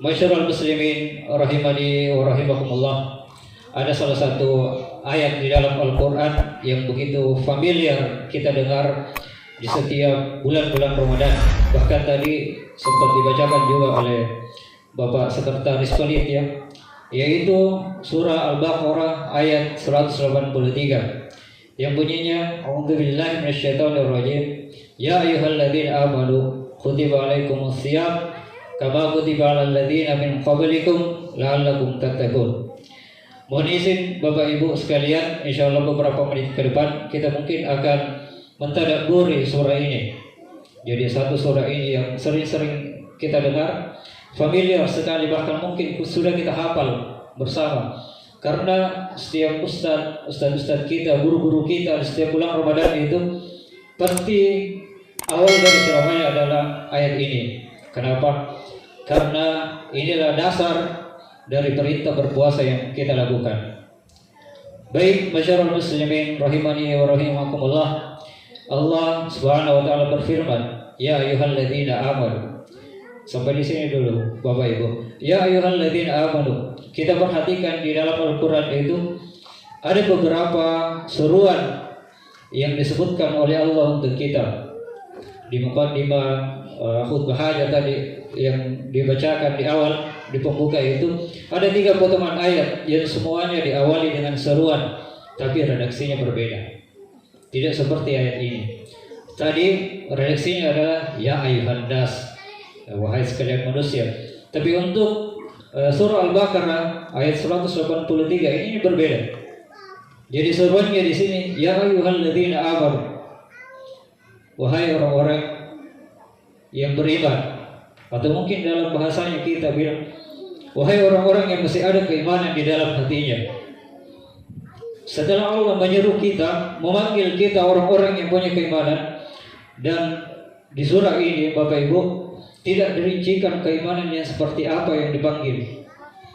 Masyarul muslimin rahimani wa rahimakumullah. Ada salah satu ayat di dalam Al-Quran yang begitu familiar kita dengar di setiap bulan-bulan Ramadan. Bahkan tadi sempat dibacakan juga oleh Bapak Sekretaris Panitia, yaitu surah Al-Baqarah ayat 183 yang bunyinya A'udzubillahi minasyaitonirrajim. Ya ayyuhalladzina amanu kutiba alaikumus shiyam kama kutiba alal ladzina min qablikum la'allakum tattaqun. Mohon izin Bapak Ibu sekalian, insyaallah beberapa menit ke depan kita mungkin akan mentadabburi surah ini. Jadi satu surah ini yang sering-sering kita dengar, familiar sekali, bahkan mungkin sudah kita hafal bersama. Karena setiap ustaz kita, guru-guru kita di setiap bulan Ramadan itu pasti awal dari ceramahnya adalah ayat ini. Kenapa? Karena inilah dasar dari perintah berpuasa yang kita lakukan. Baik, masyarul muslimin rahimani wa rahimakumullah. Allah Subhanahu wa taala berfirman, ya ayyuhalladzina amanu. Sampai di sini dulu Bapak Ibu. Ya ayyuhalladzina amanu. Kita perhatikan di dalam Al-Qur'an itu ada beberapa seruan yang disebutkan oleh Allah untuk kita. Di muqaddimah khutbah hajat tadi yang dibacakan di awal, di pembuka itu ada 3 potongan ayat yang semuanya diawali dengan seruan, tapi redaksinya berbeda. Tidak seperti ayat ini. Tadi redaksinya adalah ya ayyuhan nas, wahai sekalian manusia. Tapi untuk surah Al-Baqarah ayat 183 ini berbeda. Jadi seruannya di sini ya ayyuhalladzina amanu, wahai orang-orang yang beriman. Atau mungkin dalam bahasanya kita bilang, wahai orang-orang yang masih ada keimanan di dalam hatinya. Setelah Allah menyeru kita, memanggil kita orang-orang yang punya keimanan, dan di surah ini Bapak Ibu tidak dirincikan keimanan yang seperti apa yang dipanggil.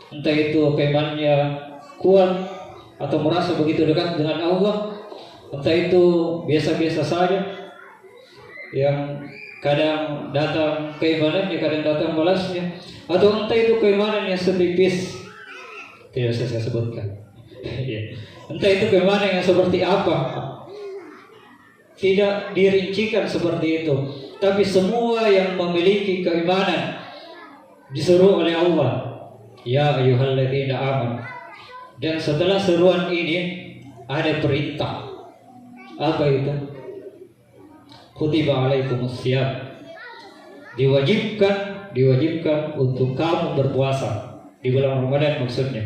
Entah itu keimanannya kuat atau merasa begitu dekat dengan Allah, entah itu biasa-biasa saja yang kadang datang keimanannya, kadang datang balasnya, atau entah itu keimanan yang setipis, tidak saya sebutkan. Entah itu keimanan yang seperti apa, tidak dirincikan seperti itu. Tapi semua yang memiliki keimanan disuruh oleh Allah, ya ayyuhalladzina amanu. Dan setelah seruan ini ada perintah. Apa itu? Kutiba alaikumus syiyam. Diwajibkan untuk kamu berpuasa di bulan Ramadan maksudnya.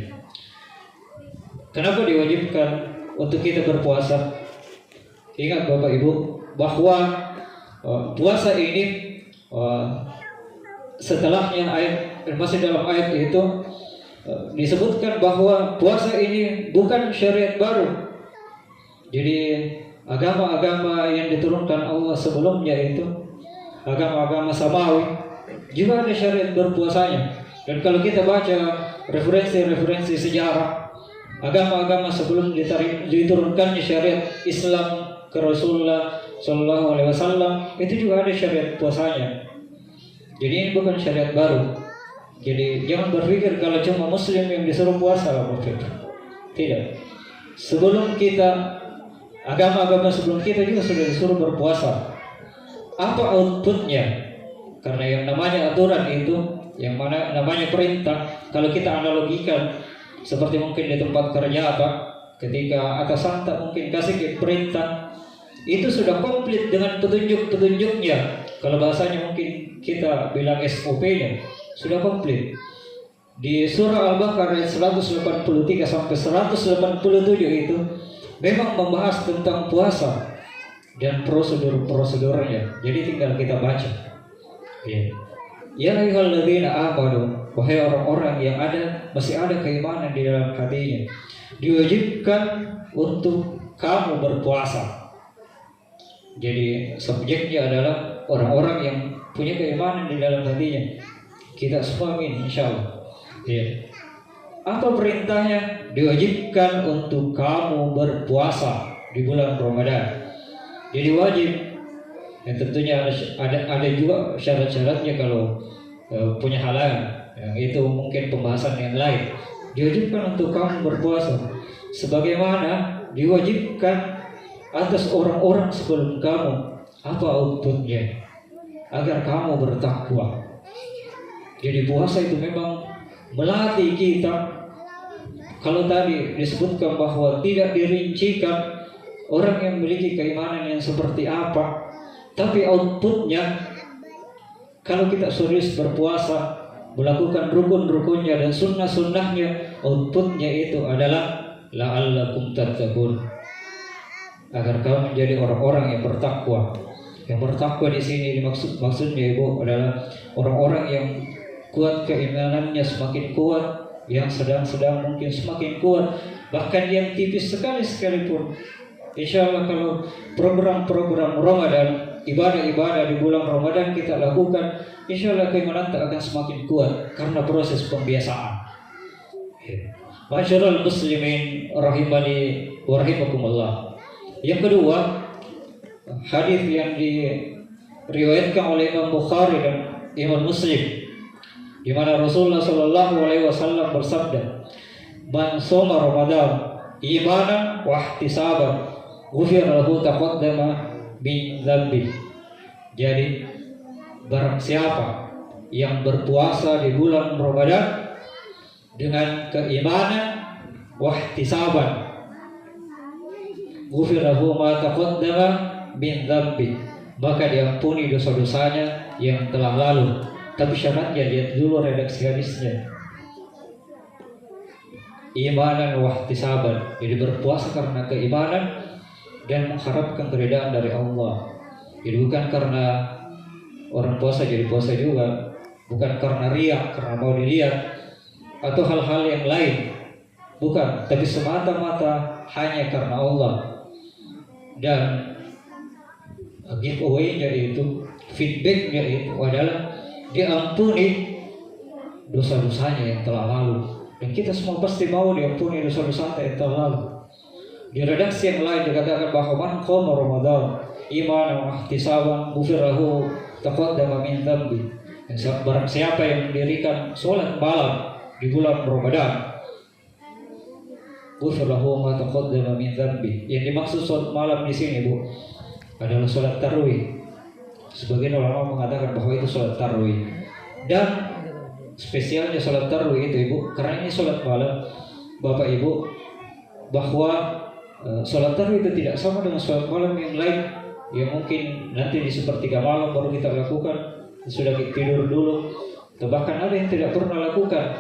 Kenapa diwajibkan untuk kita berpuasa? Ingat Bapak Ibu bahwa puasa ini setelahnya ayat, masih dalam ayat itu disebutkan bahwa puasa ini bukan syariat baru. Jadi agama-agama yang diturunkan Allah sebelumnya itu agama-agama samawi juga ada syariat berpuasanya. Dan kalau kita baca referensi sejarah agama-agama sebelum diturunkannya syariat Islam ke Rasulullah Shallallahu Alaihi Wasallam itu juga ada syariat puasanya. Jadi ini bukan syariat baru. Jadi jangan berpikir kalau cuma Muslim yang disuruh puasa lah, tidak. Sebelum kita, agama-agama sebelum kita juga sudah disuruh berpuasa. Apa outputnya? Karena yang namanya aturan itu, yang mana namanya perintah, kalau kita analogikan seperti mungkin di tempat kerja apa, ketika atasan tak mungkin kasih perintah, itu sudah komplit dengan petunjuk-petunjuknya. Kalau bahasanya mungkin kita bilang SOP-nya sudah komplit. Di surah Al-Baqarah ayat 183 sampai 187 itu memang membahas tentang puasa dan prosedur-prosedurnya. Jadi tinggal kita baca. Ya ayyuhalladzina amanu, wahai orang-orang yang masih ada keimanan di dalam hatinya, diwajibkan untuk kamu berpuasa. Jadi subjeknya adalah orang-orang yang punya keimanan di dalam hatinya. Kita semua ini insyaallah. Apa perintahnya? Diwajibkan untuk kamu berpuasa di bulan Ramadan. Jadi wajib. Dan tentunya ada juga syarat-syaratnya kalau punya halangan. Yang itu mungkin pembahasan yang lain. Diwajibkan untuk kamu berpuasa sebagaimana diwajibkan atas orang-orang sebelum kamu. Apa outputnya? Agar kamu bertakwa. Jadi puasa itu memang melatih kita. Kalau tadi disebutkan bahwa tidak dirincikan orang yang memiliki keimanan yang seperti apa, tapi outputnya kalau kita serius berpuasa, melakukan rukun-rukunnya dan sunnah-sunnahnya, outputnya itu adalah la'allakum tattaqun, agar kamu menjadi orang-orang yang bertakwa. Yang bertakwa di sini maksudnya Ibu adalah orang-orang yang kuat keimanannya semakin kuat, yang sedang-sedang mungkin semakin kuat, bahkan yang tipis sekali sekalipun. Insya Allah kalau program-program Ramadan, ibadah-ibadah di bulan Ramadan kita lakukan, insya Allah keimanan akan semakin kuat karena proses pembiasaan. Masyarul muslimin rahimani wa rahimakumullah. Yang kedua, hadis yang diriwayatkan oleh Imam Bukhari dan Imam Muslim, di mana Rasulullah Shallallahu Alaihi Wasallam bersabda, "Man shoma Ramadan imanan wa ihtisaban, ghufira lahu taqaddama min dzambi." Jadi barang siapa yang berpuasa di bulan Ramadan dengan keimanan wa ihtisaban, ghufira lahu ma taqaddama min dzambi, maka diampuni dosa-dosanya yang telah lalu. Tapi syaratnya, lihat dulu redaksi hadisnya, imanan wa ihtisaban. Jadi berpuasa karena keimanan dan mengharapkan keridhaan dari Allah. Jadi bukan karena orang puasa jadi puasa juga, bukan karena riya, karena mau dilihat atau hal-hal yang lain, bukan, tapi semata-mata hanya karena Allah. Dan giveaway-nya itu, feedback-nya itu adalah diampuni dosa-dosanya yang telah lalu. Dan kita semua pasti mau diampuni dosa-dosa yang telah lalu. Di redaksi yang lain dikatakan bahwa man qama Ramadan imanan wa ihtisaban ghufira lahu taqaddama min dzambi. Barang siapa yang mendirikan salat malam di bulan Ramadan, ghufira lahu ma taqaddama min dzambi. Yang dimaksud salat malam di sini, Bu, adalah salat tarawih. Sebagian ulama mengatakan bahwa itu sholat tarawih. Dan spesialnya sholat tarawih itu, Ibu, karena ini sholat malam, Bapak Ibu, bahwa sholat tarawih itu tidak sama dengan sholat malam yang lain, yang mungkin nanti di sepertiga malam baru kita lakukan, sudah tidur dulu, atau bahkan ada yang tidak pernah lakukan.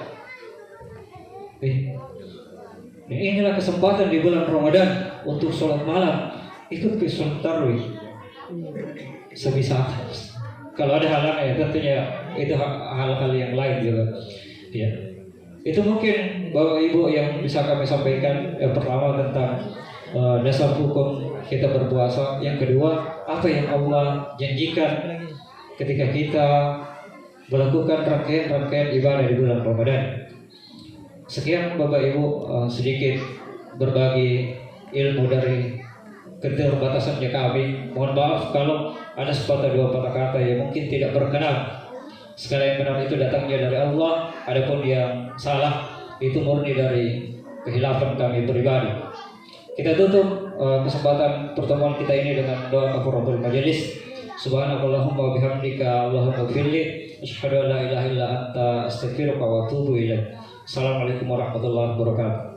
Inilah kesempatan di bulan Ramadan untuk sholat malam, ikut ke sholat tarawih sebisa. Kalau ada halangan ya tentunya itu hal-hal yang lain juga. Ya, itu mungkin Bapak Ibu yang bisa kami sampaikan. Yang pertama tentang dasar hukum kita berpuasa. Yang kedua, apa yang Allah janjikan ketika kita melakukan rangkaian-rangkaian ibadah di bulan Ramadan. Sekian Bapak Ibu, sedikit berbagi ilmu dari keterbatasannya kami. Mohon maaf kalau ada sepatah dua patah kata yang mungkin tidak berkenan. Segala yang benar itu datangnya dari Allah. Adapun yang salah itu murni dari kehilafan kami pribadi. Kita tutup kesempatan pertemuan kita ini dengan doa kafaratul majelis. Subhanakallahumma wa bihamdika Allahumma ighfirli, asyhadu an la ilaha illa anta, astaghfiruka wa atubu ilaik. Assalamualaikum warahmatullahi wabarakatuh.